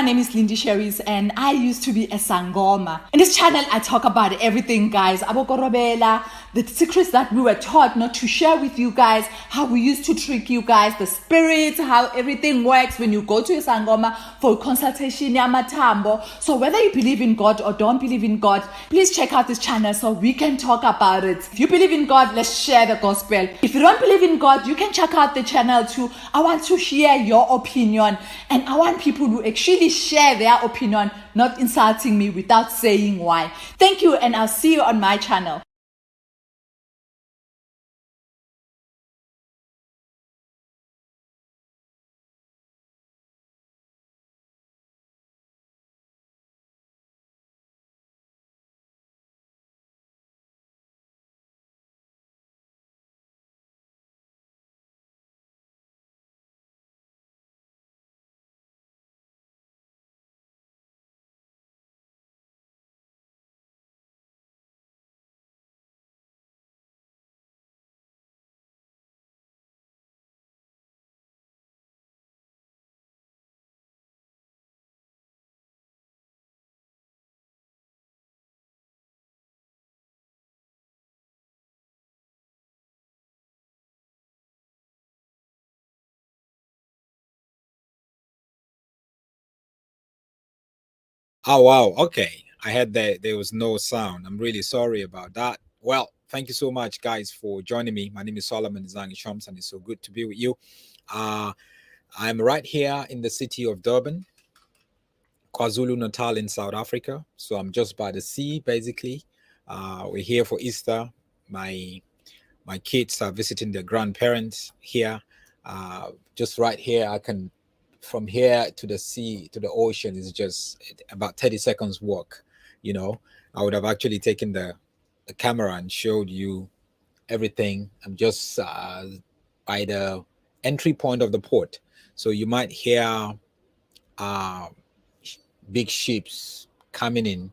my name is Lindy Sherries and I used to be a Sangoma. In this channel, I talk about everything, guys. Abokorobela, the secrets that we were taught not to share with you guys, how we used to trick you guys, the spirits, how everything works when you go to a Sangoma for consultation, yamatambo. So whether you believe in God or don't believe in God, please check out this channel so we can talk about it. If you believe in God, let's share the gospel. If you don't believe in God, you can check out the channel too. I want to hear your opinion, and I want people to actually share their opinion, not insulting me without saying why. Thank you, and I'll see you on my channel. Oh wow, okay. I had that there was no sound. I'm really sorry about that. Well, thank you so much, guys, for joining me. My name is Solomon Zangi Shoms, and it's so good to be with you. I'm right here in the city of Durban, KwaZulu Natal in South Africa. So I'm just by the sea, basically. We're here for Easter. My kids are visiting their grandparents here. Just right here, I can from here to the sea to the ocean is just about 30 seconds walk. You know, I would have actually taken the camera and showed you everything. I'm just by the entry point of the port, so you might hear uh, big ships coming in.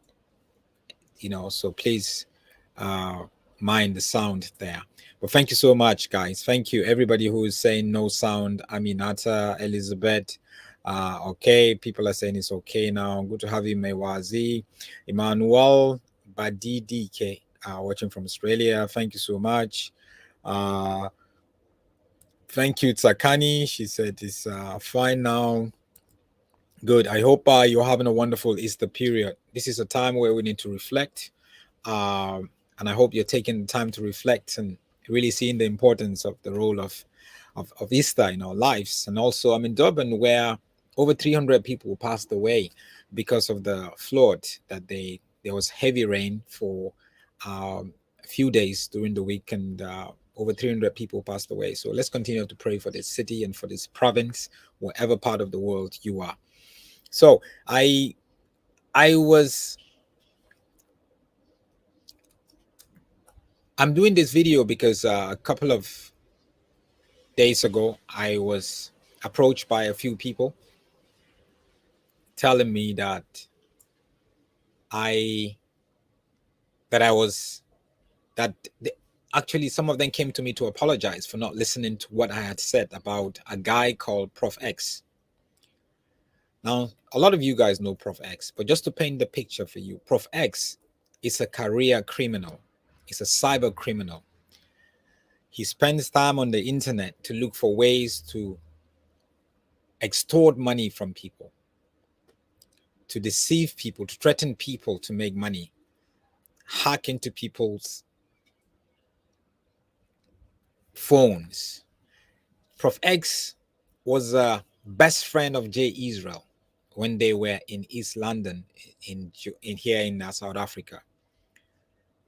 You know, so please mind the sound there. But thank you so much, guys. Thank you, everybody who is saying no sound. Aminata, Elizabeth. Okay, people are saying it's okay now. Good to have you, Mewazi. Emmanuel Badidike, watching from Australia. Thank you so much. Thank you, Tsakani. She said it's fine now. Good. I hope you're having a wonderful Easter period. This is a time where we need to reflect. And I hope you're taking the time to reflect and really seeing the importance of the role of Easter in our lives. And also, I'm in Durban, where over 300 people passed away because of the flood that there was heavy rain for a few days during the week, and over 300 people passed away. So let's continue to pray for this city and for this province, wherever part of the world you are. So I'm doing this video because a couple of days ago, I was approached by a few people telling me that actually some of them came to me to apologize for not listening to what I had said about a guy called Proff Ex. Now, a lot of you guys know Proff Ex, but just to paint the picture for you, Proff Ex is a career criminal. He's a cyber criminal. He spends time on the internet to look for ways to extort money from people, to deceive people, to threaten people to make money, hack into people's phones. Prof X was a best friend of Jay Israel when they were in East London, in here in South Africa.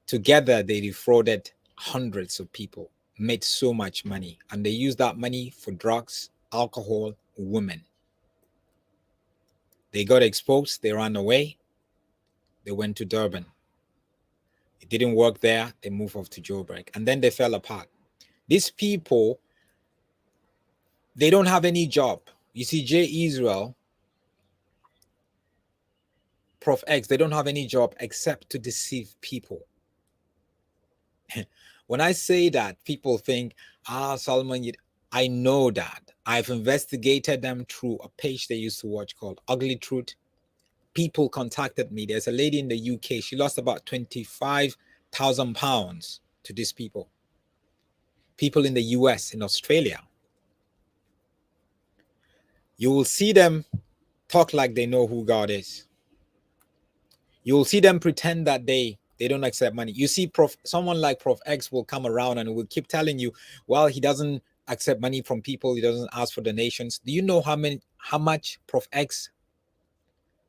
Together, they defrauded hundreds of people, made so much money, and they used that money for drugs, alcohol, women. They got exposed, they ran away, they went to Durban. It didn't work there, they moved off to Joburg, and then they fell apart. These people, they don't have any job. You see, Jay Israel, Prof X, they don't have any job except to deceive people. When I say that, people think, Solomon, I know that. I've investigated them through a page they used to watch called Ugly Truth. People contacted me. There's a lady in the UK. She lost about £25,000 to these people. People in the US, in Australia. You will see them talk like they know who God is. You will see them pretend that they don't accept money. You see someone like Proff Ex will come around and will keep telling you, well, he doesn't accept money from people. He doesn't ask for donations. Do you know how much Proff Ex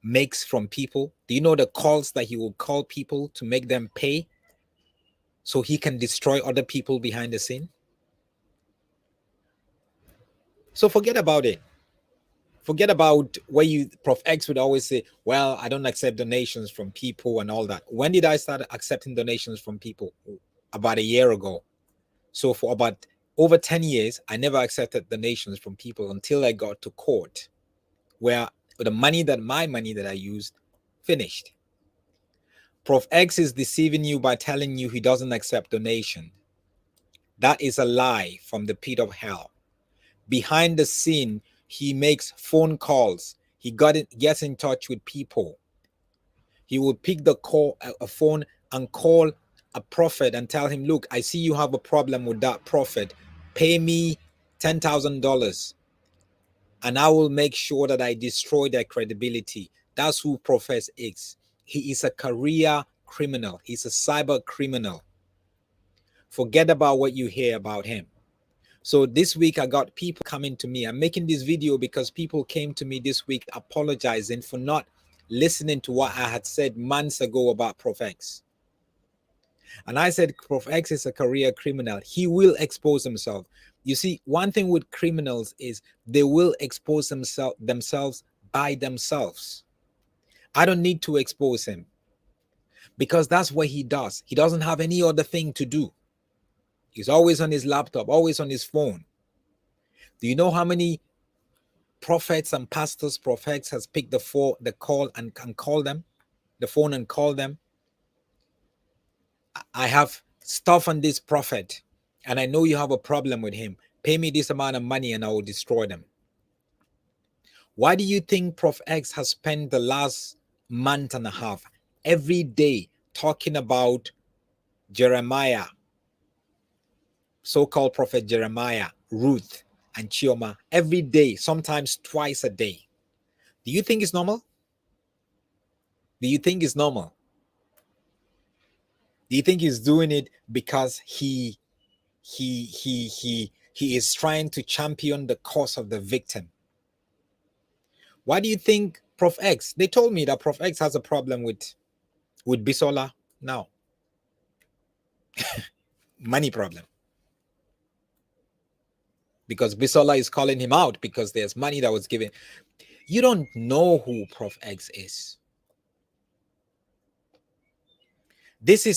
makes from people? Do you know the calls that he will call people to make them pay so he can destroy other people behind the scene? So forget about it. Forget about where Proff Ex would always say, well, I don't accept donations from people and all that. When did I start accepting donations from people? About a year ago. So for about over 10 years, I never accepted donations from people until I got to court, where my money that I used finished. Proff Ex is deceiving you by telling you he doesn't accept donation. That is a lie from the pit of hell. Behind the scene, he makes phone calls. He gets in touch with people. He will pick a phone and call a prophet and tell him, look, I see you have a problem with that prophet. Pay me $10,000 and I will make sure that I destroy their credibility. That's who Proff Ex is. He is a career criminal. He's a cyber criminal. Forget about what you hear about him. So this week I got people coming to me. I'm making this video because people came to me this week apologizing for not listening to what I had said months ago about Proff Ex. And I said Proff Ex is a career criminal. He will expose himself. You see, one thing with criminals is they will expose themselves by themselves. I don't need to expose him because that's what he does. He doesn't have any other thing to do. He's always on his laptop, always on his phone. Do you know how many prophets and pastors Proff Ex has picked the phone and call them? The phone and call them. I have stuff on this prophet and I know you have a problem with him. Pay me this amount of money and I will destroy them. Why do you think Proff Ex has spent the last month and a half every day talking about Jeremiah, so-called prophet Jeremiah, Ruth, and Chioma every day, sometimes twice a day? Do you think it's normal? Do you think it's normal? Do you think he's doing it because he is trying to champion the cause of the victim? Why do you think Proff Ex? They told me that Proff Ex has a problem with Bisola now. Money problem. Because Bisola is calling him out because there's money that was given. You don't know who Proff Ex is.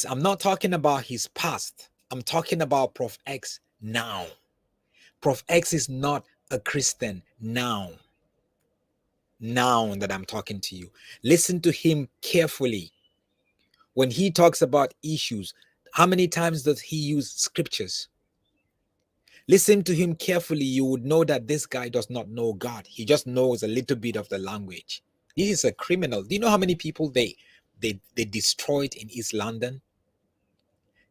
I'm not talking about his past. I'm talking about Proff Ex now. Proff Ex is not a Christian now. Now that I'm talking to you. Listen to him carefully. When he talks about issues, how many times does he use scriptures? Listen to him carefully. You would know that this guy does not know God. He just knows a little bit of the language. He is a criminal. Do you know how many people they destroyed in East London?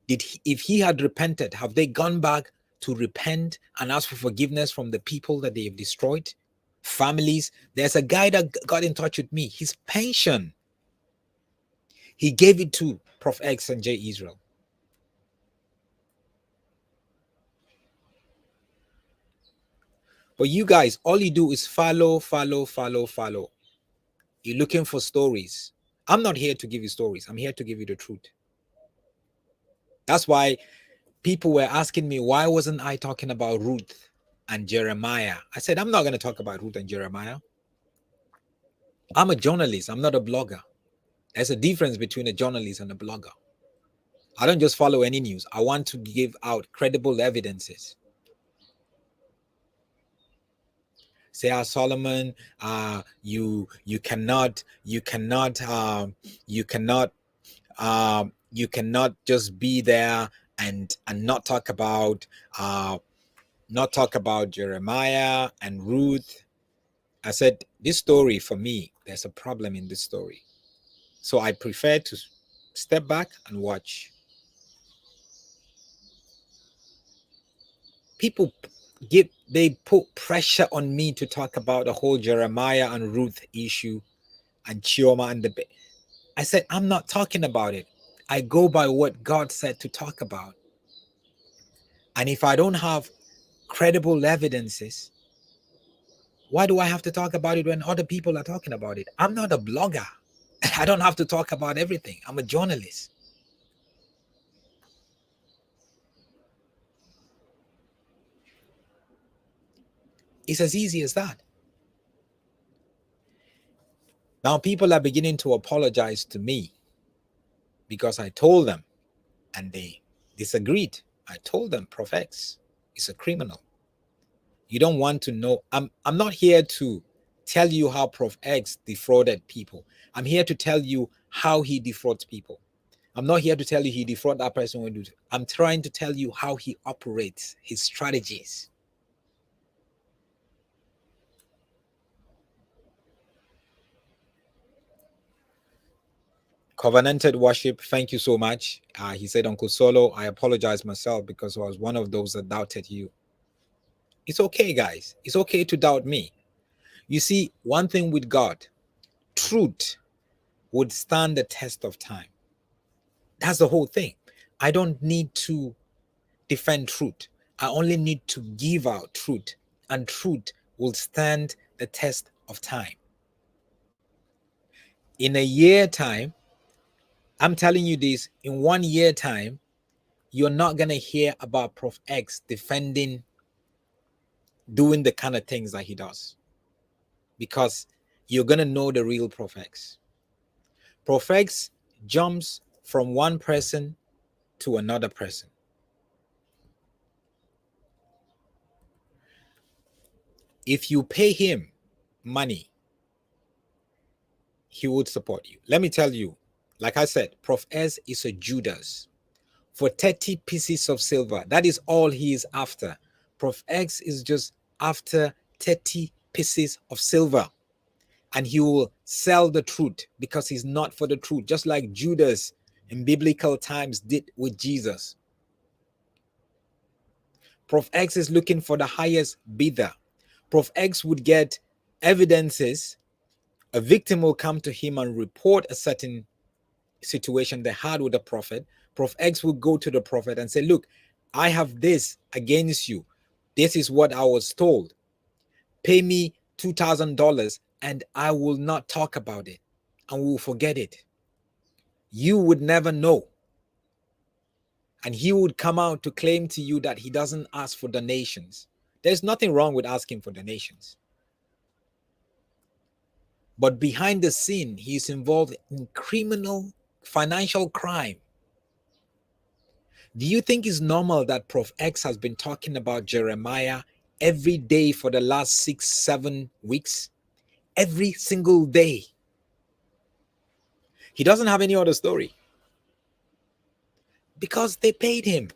If he had repented, have they gone back to repent and ask for forgiveness from the people that they have destroyed? Families. There's a guy that got in touch with me. His pension, he gave it to Proff Ex and J. Israel. But you guys, all you do is follow. You're looking for stories. I'm not here to give you stories. I'm here to give you the truth. That's why people were asking me, why wasn't I talking about Ruth and Jeremiah? I said, I'm not going to talk about Ruth and Jeremiah. I'm a journalist. I'm not a blogger. There's a difference between a journalist and a blogger. I don't just follow any news. I want to give out credible evidences. Say, Solomon, you cannot just be there and not talk about not talk about Jeremiah and Ruth. I said, this story for me, there's a problem in this story. So I prefer to step back and watch. People they put pressure on me to talk about the whole Jeremiah and Ruth issue and Chioma and the. I said, I'm not talking about it. I go by what God said to talk about. And if I don't have credible evidences, why do I have to talk about it when other people are talking about it? I'm not a blogger. I don't have to talk about everything. I'm a journalist. It's as easy as that. Now people are beginning to apologize to me because I told them and they disagreed. I told them Proff Ex is a criminal. You don't want to know. I'm not here to tell you how Proff Ex defrauded people. I'm here to tell you how he defrauds people. I'm not here to tell you he defrauded that person. I'm trying to tell you how he operates, his strategies. Covenanted worship, thank you so much. He said, Uncle Solo, I apologize myself because I was one of those that doubted you. It's okay, guys. It's okay to doubt me. You see, one thing with God, truth would stand the test of time. That's the whole thing. I don't need to defend truth. I only need to give out truth, and truth will stand the test of time. In a year time, I'm telling you this, in 1 year time, you're not going to hear about Proff Ex defending, doing the kind of things that he does, because you're going to know the real Proff Ex. Proff Ex jumps from one person to another person. If you pay him money, he would support you. Let me tell you, like I said, Proff Ex is a Judas. For 30 pieces of silver, that is all he is after. Proff Ex is just after 30 pieces of silver. And he will sell the truth because he's not for the truth, just like Judas in biblical times did with Jesus. Proff Ex is looking for the highest bidder. Proff Ex would get evidences. A victim will come to him and report a certain situation they had with the prophet. Proff Ex will go to the prophet and say, look, I have this against you. This is what I was told. Pay me $2,000 and I will not talk about it and we will forget it. You would never know. And he would come out to claim to you that he doesn't ask for donations. There's nothing wrong with asking for donations. But behind the scene, he's involved in criminal financial crime. Do you think it's normal that Proff Ex has been talking about Jeremiah every day for the last 6-7 weeks? Every single day. He doesn't have any other story. Because they paid him.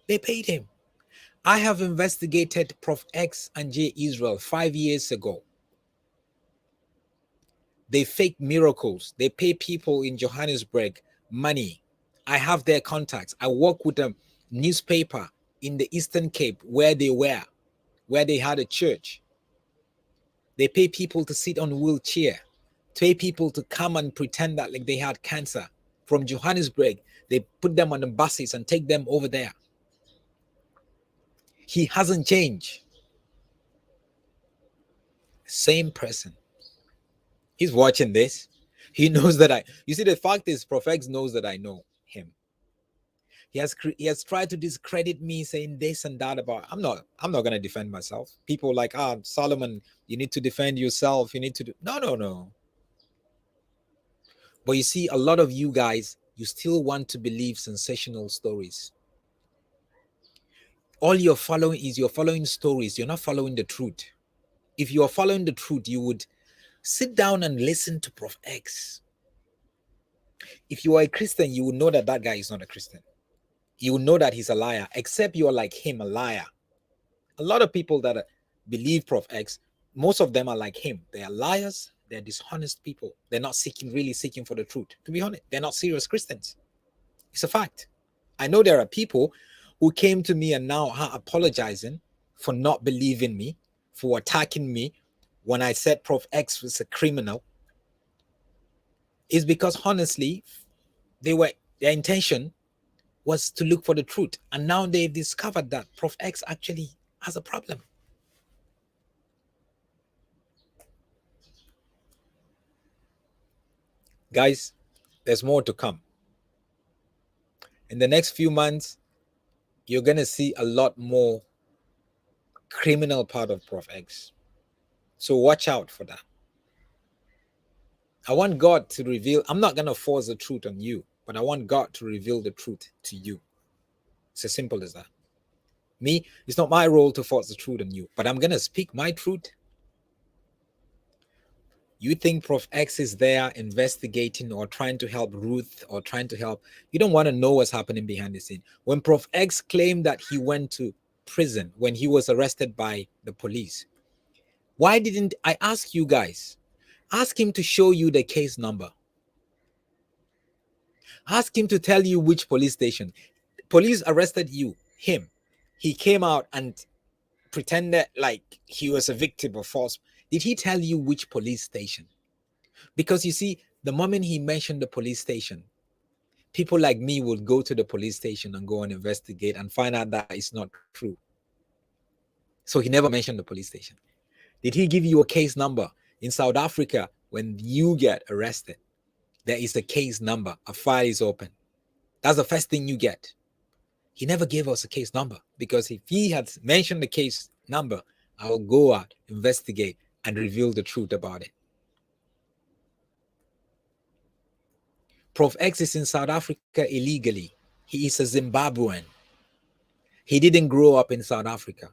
They paid him. I have investigated Proff Ex and J. Israel 5 years ago. They fake miracles. They pay people in Johannesburg money. I have their contacts. I work with a newspaper in the Eastern Cape where they were, where they had a church. They pay people to sit on a wheelchair, pay people to come and pretend that like they had cancer. From Johannesburg, they put them on the buses and take them over there. He hasn't changed. Same person. He's watching this. He knows that you see, the fact is, Proff Ex knows that I know him. He has tried to discredit me, saying this and that about. I'm not going to defend myself. People like, Solomon, you need to defend yourself. You need to do. No. But you see, a lot of you guys, you still want to believe sensational stories. All you're following stories. You're not following the truth. If you are following the truth, you would sit down and listen to Proff Ex. If you are a Christian, you will know that that guy is not a Christian. you will know that he's a liar, except you're like him, a liar. A lot of people that believe Prof X, most of them are like him. They are liars. They're dishonest people. They're not really seeking for the truth. To be honest, they're not serious Christians. It's a fact. I know there are people who came to me and now are apologizing for not believing me, for attacking me when I said Prof X was a criminal. Is because honestly, their intention was to look for the truth, and now they've discovered that Prof X actually has a problem. Guys, there's more to come. In the next few months, you're going to see a lot more criminal part of Prof X. So watch out for that. I want God to reveal, I'm not going to force the truth on you, but I want God to reveal the truth to you. It's as simple as that. Me, it's not my role to force the truth on you, but I'm going to speak my truth. You think Prof X is there investigating or trying to help Ruth or trying to help. You don't want to know what's happening behind the scene. When Prof X claimed that he went to prison when he was arrested by the police, why didn't I ask you guys? Ask him to show you the case number. Ask him to tell you which police station. Police arrested him. He came out and pretended like he was a victim of false. Did he tell you which police station? Because you see, the moment he mentioned the police station, people like me would go to the police station and go and investigate and find out that it's not true. So he never mentioned the police station. Did he give you a case number? In South Africa, when you get arrested, there is a case number. A file is open. That's the first thing you get. He never gave us a case number, because if he had mentioned the case number, I will go out, investigate, and reveal the truth about it. Prof X is in South Africa illegally. He is a Zimbabwean. He didn't grow up in South Africa.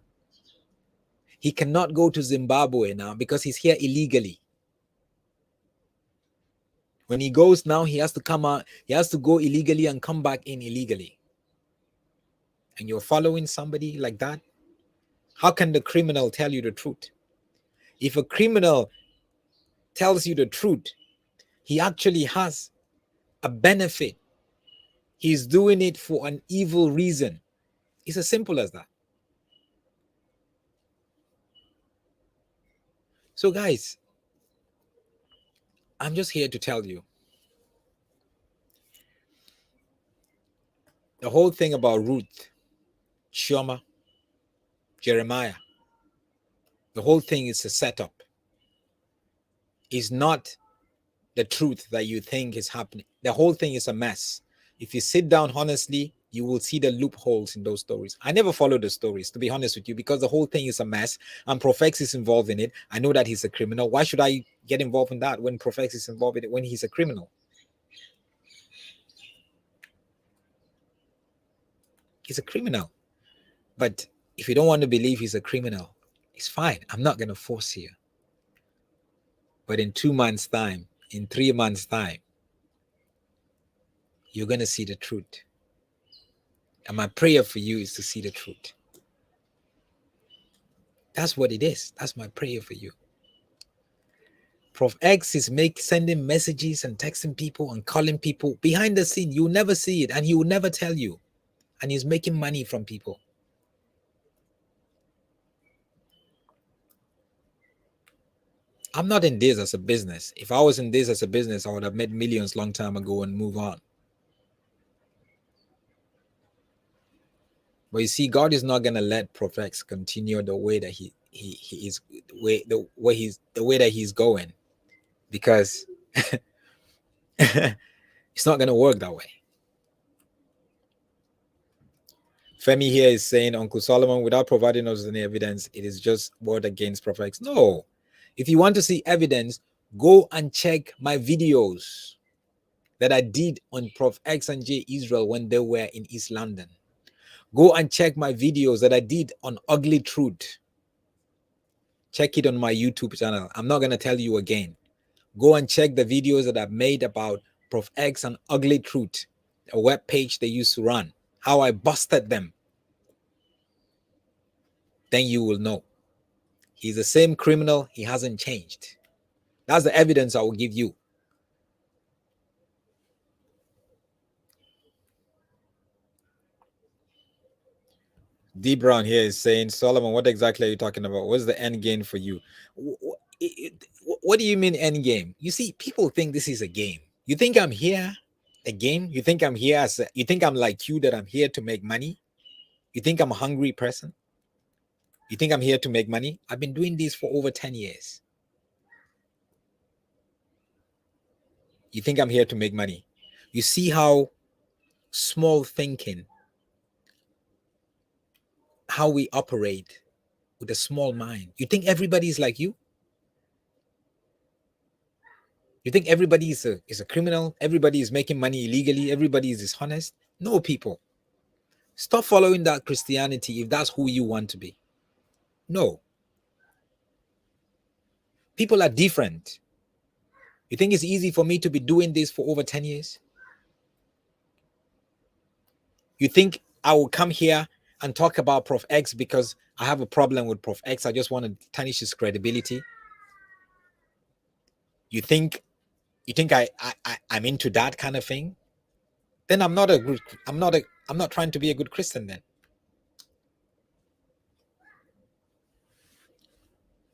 He cannot go to Zimbabwe now because he's here illegally. When he goes now, he has to come out, he has to go illegally and come back in illegally. And you're following somebody like that? How can the criminal tell you the truth? If a criminal tells you the truth, he actually has a benefit. He's doing it for an evil reason. It's as simple as that. So guys, I'm just here to tell you, the whole thing about Ruth, Chioma, Jeremiah, the whole thing is a setup. It's not the truth that you think is happening. The whole thing is a mess. If you sit down honestly, you will see the loopholes in those stories. I never follow the stories, to be honest with you, because the whole thing is a mess and Prof X is involved in it. I know that he's a criminal. Why should I get involved in that when Prof X is involved in it, when he's a criminal? He's a criminal. But if you don't want to believe he's a criminal, it's fine. I'm not going to force you. But in 2 months' time, in 3 months' time, you're going to see the truth. And my prayer for you is to see the truth. That's what it is. That's my prayer for you. Prof X is sending messages and texting people and calling people behind the scene. You'll never see it and he will never tell you. And he's making money from people. I'm not in this as a business. If I was in this as a business, I would have made millions long time ago and move on. But you see, God is not gonna let Prof X continue the way that he is, the way that he's going, because it's not gonna work that way. Femi here is saying, Uncle Solomon, without providing us any evidence, it is just word against Prof X. No, if you want to see evidence, go and check my videos that I did on Prof X and J Israel when they were in East London. Go and check my videos that I did on Ugly Truth. Check it on my YouTube channel. I'm not going to tell you again. Go and check the videos that I've made about Prof X and Ugly Truth, a web page they used to run. how I busted them, then you will know. He's the same criminal. He hasn't changed. That's the evidence I will give you. D Brown here is saying, Solomon, what exactly are you talking about? What's the end game for you? What do you mean end game? You see, people think this is a game. You think I'm here a game? You think I'm here you think I'm like you, that I'm here to make money? You think I'm a hungry person? You think I'm here to make money? I've been doing this for over 10 years. You think I'm here to make money? You see how small thinking, how we operate with a small mind. You think everybody's like you? You think everybody is a criminal? Everybody is making money illegally? Everybody is dishonest? No, people. Stop following that Christianity if that's who you want to be. No. People are different. You think it's easy for me to be doing this for over 10 years? You think I will come here and talk about Proff Ex because I have a problem with Proff Ex? I just want to tarnish his credibility. You think I'm into that kind of thing? Then I'm not trying to be a good Christian then.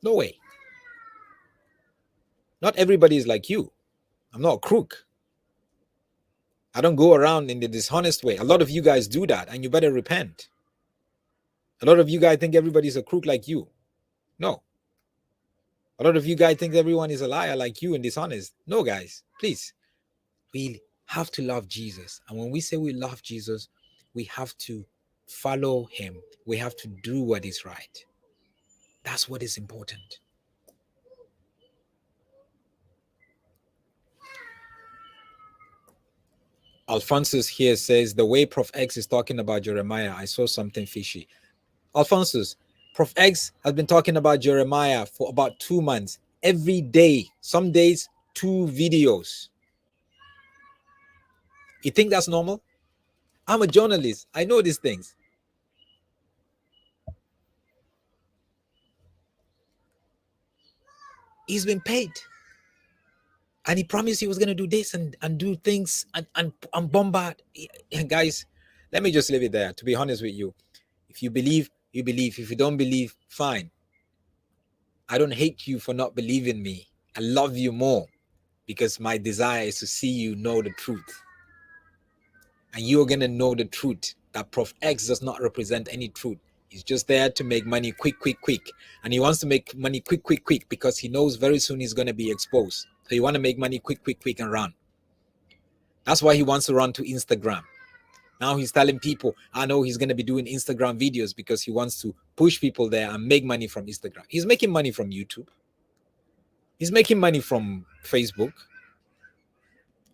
No way. Not everybody is like you. I'm not a crook. I don't go around in the dishonest way. A lot of you guys do that, and you better repent. A lot of you guys think everybody's a crook like you. No. A lot of you guys think everyone is a liar like you and dishonest. No, guys, please. We have to love Jesus. And when we say we love Jesus, we have to follow him. We have to do what is right. That's what is important. Alphonsus here says, the way Proff Ex is talking about Jeremiah, I saw something fishy. Alphonsus, Proff Ex has been talking about Jeremiah for about 2 months. Every day, some days, 2 videos. You think that's normal? I'm a journalist. I know these things. He's been paid. And he promised he was going to do this and do things and bombard. And guys, let me just leave it there. To be honest with you, if you believe, you believe. If you don't believe, fine. I don't hate you for not believing me. I love you more because my desire is to see you know the truth. And you're going to know the truth that Proff Ex does not represent any truth. He's just there to make money quick. And he wants to make money quick because he knows very soon he's going to be exposed. So you want to make money quick and run. That's why he wants to run to Instagram. Now he's telling people, I know he's going to be doing Instagram videos because he wants to push people there and make money from Instagram. He's making money from YouTube. He's making money from Facebook.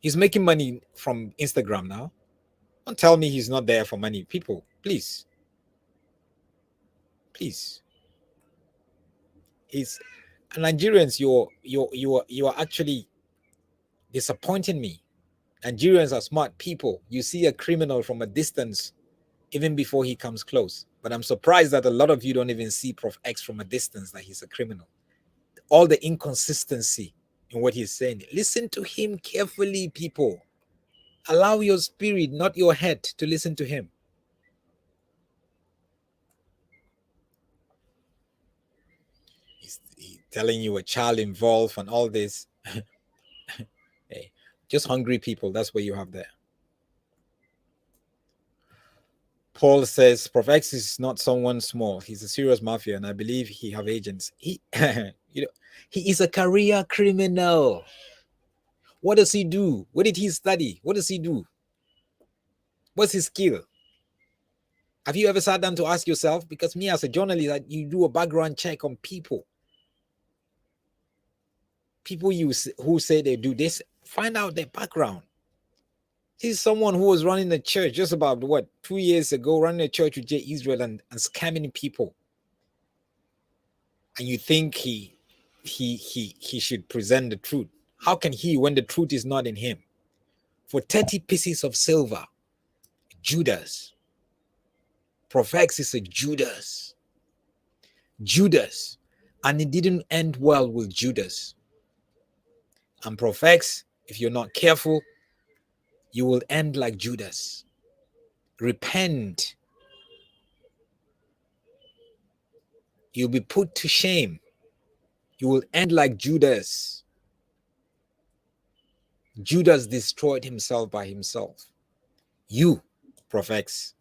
He's making money from Instagram now. Don't tell me he's not there for money. People, please. Please. Nigerians, you are actually disappointing me. Nigerians are smart people. You see a criminal from a distance even before he comes close. But I'm surprised that a lot of you don't even see Proff Ex from a distance, that he's a criminal. All the inconsistency in what he's saying. Listen to him carefully, people. Allow your spirit, not your head, to listen to him. He's telling you a child involved and all this. Hey, just hungry people. That's what you have there. Paul says, Proff Ex is not someone small. He's a serious mafia, and I believe he have agents. He is a career criminal. What does he do? What did he study? What does he do? What's his skill? Have you ever sat down to ask yourself? Because me as a journalist, you do a background check on people. People who say they do this, find out their background. This is someone who was running a church just about 2 years ago, running a church with J. Israel and scamming people. And you think he should present the truth. How can he when the truth is not in him? For 30 pieces of silver, Judas Proff Ex is a Judas. Judas. And it didn't end well with Judas. And Proff Ex, if you're not careful, you will end like Judas. Repent. You'll be put to shame. You will end like Judas. Judas destroyed himself by himself. You, Proff Ex,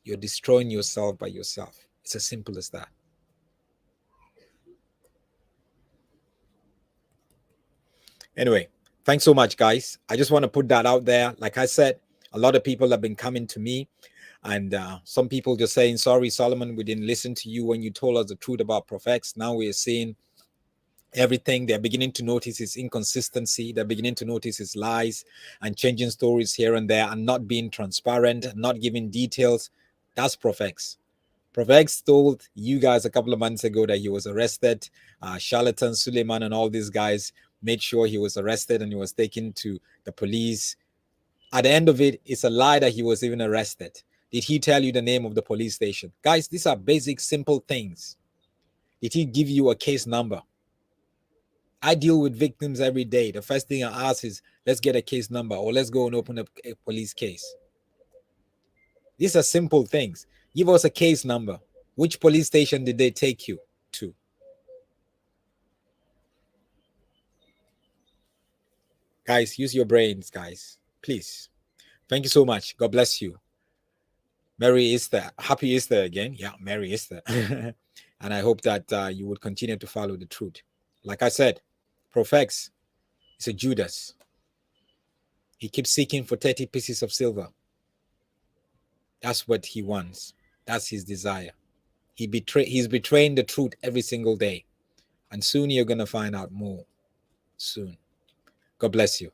you're destroying yourself by yourself. It's as simple as that. Anyway, thanks so much, guys. I just want to put that out there. Like I said, a lot of people have been coming to me, and some people just saying, sorry, Solomon, we didn't listen to you when you told us the truth about Proff Ex. Now we're seeing everything. They're beginning to notice his inconsistency. They're beginning to notice his lies and changing stories here and there and not being transparent, not giving details. That's Proff Ex. Proff Ex told you guys a couple of months ago that he was arrested. Charlatan, Suleiman, and all these guys made sure he was arrested and he was taken to the police. At the end of it, it's a lie that he was even arrested. Did he tell you the name of the police station? Guys, these are basic, simple things. Did he give you a case number? I deal with victims every day. The first thing I ask is, let's get a case number, or let's go and open up a police case. These are simple things. Give us a case number. Which police station did they take you to? Guys, use your brains, guys. Please. Thank you so much. God bless you. Merry Easter. Happy Easter again. Yeah, Merry Easter. And I hope that you would continue to follow the truth. Like I said, Proff Ex is a Judas. He keeps seeking for 30 pieces of silver. That's what he wants. That's his desire. He's betraying the truth every single day. And soon you're going to find out more. Soon. God bless you.